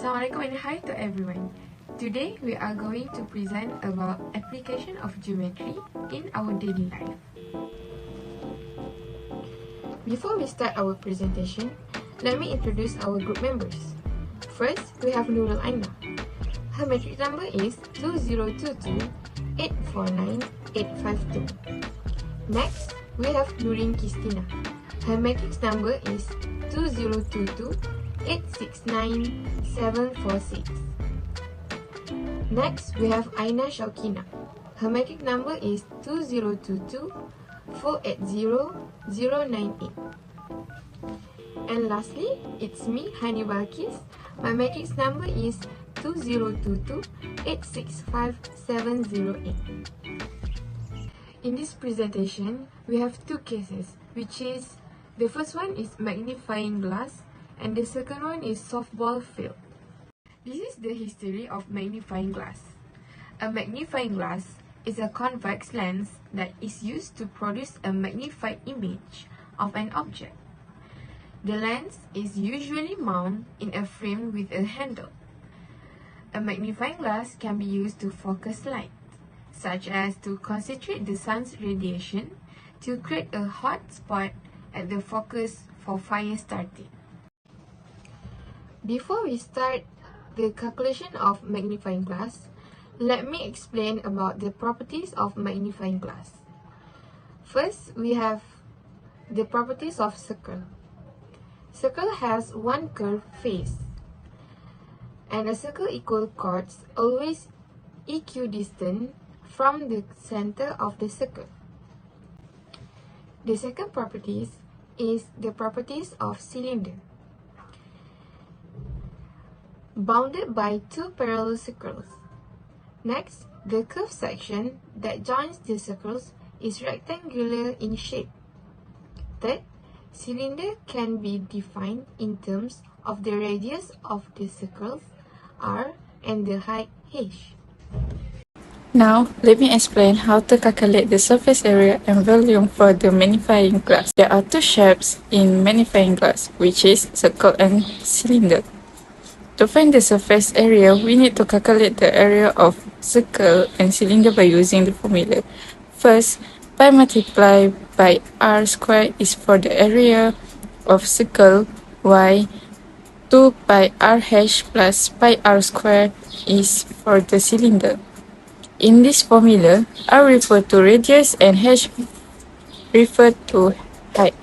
Assalamualaikum and hi to everyone. Today we are going to present about application of geometry in our daily life. Before we start our presentation, let me introduce our group members. First, we have Nurul Aina. Her matrix number is 2022849852. Next, we have Nurin Kistina. Her matrix number is 2022869746. Next, we have Aina Shaukina. Her matrix number is 2022480098. And lastly, it's me, Hani Balkis. My matrix number is 2022865708. In this presentation, we have two cases, which is the first one is magnifying glass and the second one is softball field. This is the history of magnifying glass. A magnifying glass is a convex lens that is used to produce a magnified image of an object. The lens is usually mounted in a frame with a handle. A magnifying glass can be used to focus light, such as to concentrate the sun's radiation to create a hot spot at the focus for fire starting. Before we start the calculation of magnifying glass, let me explain about the properties of magnifying glass. First, we have the properties of circle. Circle has one curved face, and a circle equal chords always equidistant from the center of the circle. The second properties is the properties of cylinder. Bounded by two parallel circles. Next, the curved section that joins the circles is rectangular in shape. Third, cylinder can be defined in terms of the radius of the circles r and the height h. Now, let me explain how to calculate the surface area and volume for the magnifying glass. There are two shapes in magnifying glass, which is circle and cylinder. To find the surface area, we need to calculate the area of circle and cylinder by using the formula. First, pi multiplied by r squared is for the area of circle, while 2 pi r h plus pi r squared is for the cylinder. In this formula, r refer to radius and h refer to height.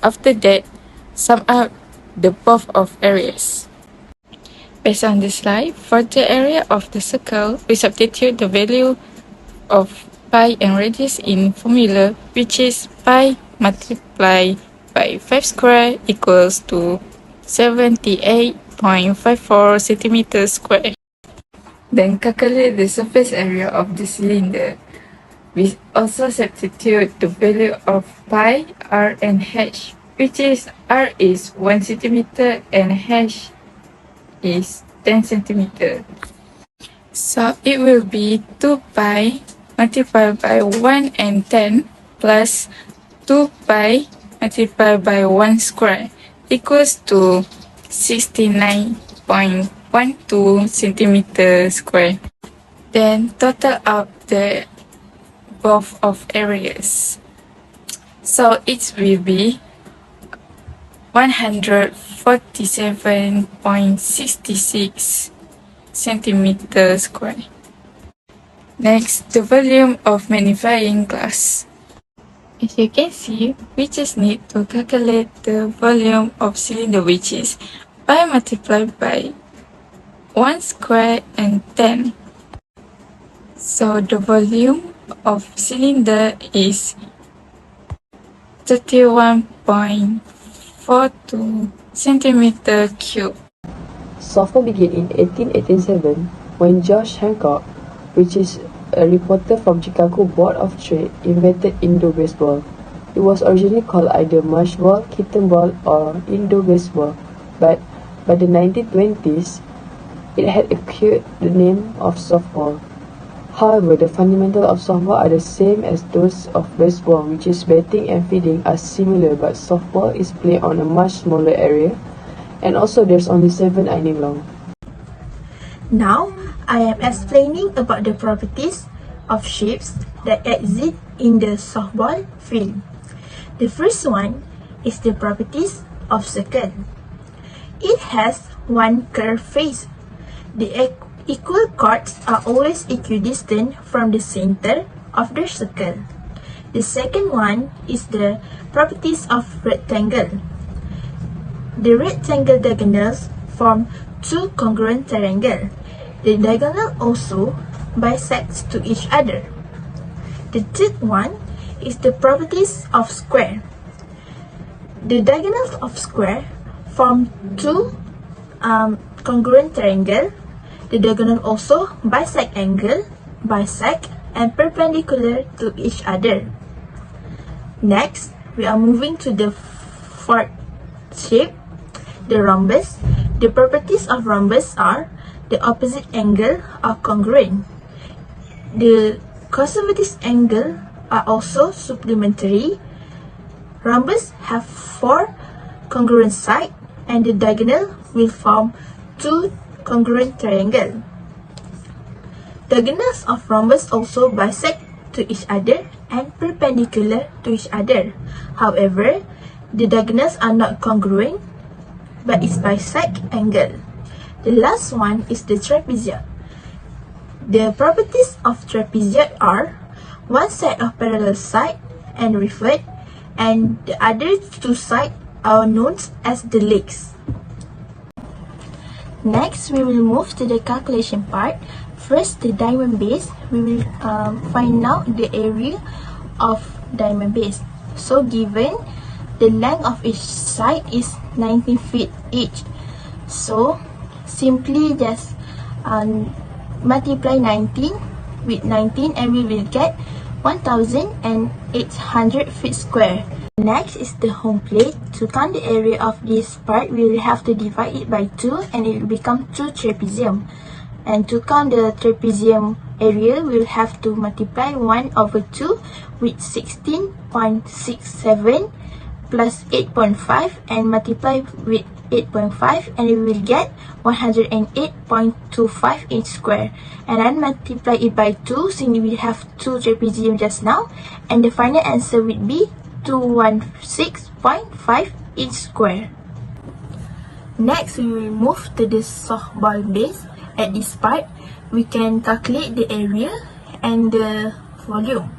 After that, sum out the both of areas. Based on this slide, for the area of the circle, we substitute the value of pi and radius in formula, which is pi multiplied by 5 squared equals to 78.54 centimeters squared. Then calculate the surface area of the cylinder. We also substitute the value of pi, r, and h, which is r is 1 centimeter and h is 10 centimeter. So it will be 2 pi multiplied by 1 and 10 plus 2 pi multiplied by 1 square equals to 69.12 centimeter square. Then total out the both of areas. So it will be 147.66 centimeter square. Next, the volume of magnifying glass. As you can see, we just need to calculate the volume of cylinder, which is pi multiplied by 1 square and 10. So the volume of cylinder is 31.42 centimeter cube. Softball began in 1887 when George Hancock, which is a reporter from Chicago Board of Trade, invented indoor baseball. It was originally called either marsh ball, kitten ball, or indoor baseball, but by the 1920s, it had acquired the name of softball. However, the fundamentals of softball are the same as those of baseball, which is batting and fielding are similar, but softball is played on a much smaller area, and also there's only 7 innings long. Now, I am explaining about the properties of shapes that exist in the softball field. The first one is the properties of circle. It has one curved face. The equal chords are always equidistant from the center of the circle. The second one is the properties of rectangle. The rectangle diagonals form two congruent triangles. The diagonal also bisects to each other. The third one is the properties of square. The diagonals of square form two congruent triangles. The diagonal also bisect and perpendicular to each other. Next, we are moving to the fourth shape, the rhombus. The properties of rhombus are the opposite angle are congruent. The conservative angle are also supplementary. Rhombus have four congruent sides and the diagonal will form two congruent triangles. Diagonals of rhombus also bisect to each other and perpendicular to each other. However, the diagonals are not congruent but is bisect angle. The last one is the trapezoid. The properties of trapezoid are one side of parallel side and revert, and the other two sides are known as the legs. Next, we will move to the calculation part. First, the diamond base. We will find out the area of diamond base. So, given the length of each side is 19 feet each. So, simply just multiply 19 with 19 and we will get 1,800 feet square. Next is the home plate. To count the area of this part, we will have to divide it by 2 and it will become 2 trapezium. And to count the trapezium area, we will have to multiply 1/2 with 16.67 plus 8.5 and multiply with 8.5 and we will get 108.25 inch square. And then multiply it by 2 since we have 2 trapezium just now, and the final answer will be 216.5 inch square. Next, we will move to the softball base. At this part, we can calculate the area and the volume.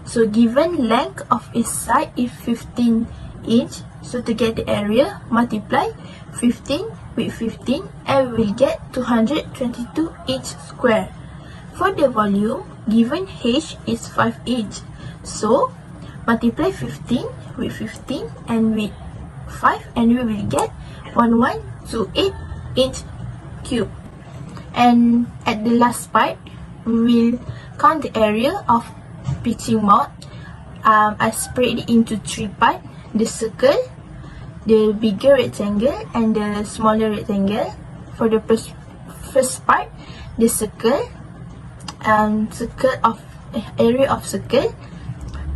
So given length of each side is 15 inch, so to get the area, multiply 15 with 15 and we will get 222 inch square. For the volume, given H is 5 inch, so multiply 15 with 15 and with 5 and we will get 1128 inch cube. And at the last part, we will count the area of pitching mound. I spread it into 3 parts: the circle, the bigger rectangle, and the smaller rectangle. For the first part, the circle, area of circle,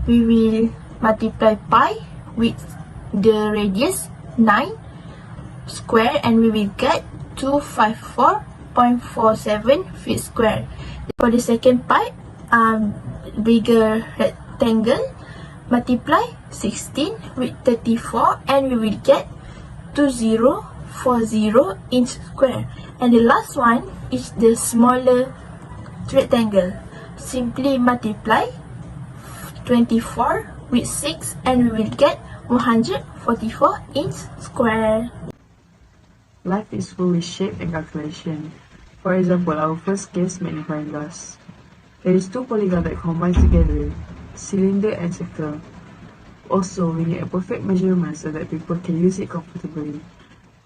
we will multiply pi with the radius 9 square and we will get 254.47 feet square. For the second part, bigger rectangle, multiply 16 with 34 and we will get 2040 inch square. And the last one is the smaller rectangle. Simply multiply 24 with 6 and we will get 144 inch square. Life is full with shape and calculation. For example, our first case, magnifying glass. There is 2 polygons that combine together, cylinder and circle. Also, we need a perfect measurement so that people can use it comfortably.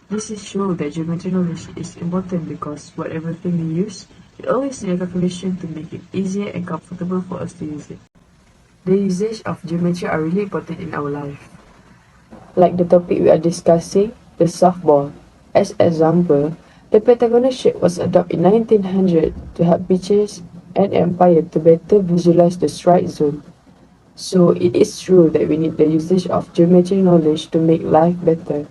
This is show that geometry knowledge is important because whatever thing we use, we always need a calculation to make it easier and comfortable for us to use it. The usage of geometry are really important in our life. Like the topic we are discussing, the softball. As example, the pentagonal shape was adopted in 1900 to help pitchers and umpire to better visualize the strike zone. So it is true that we need the usage of geometry knowledge to make life better.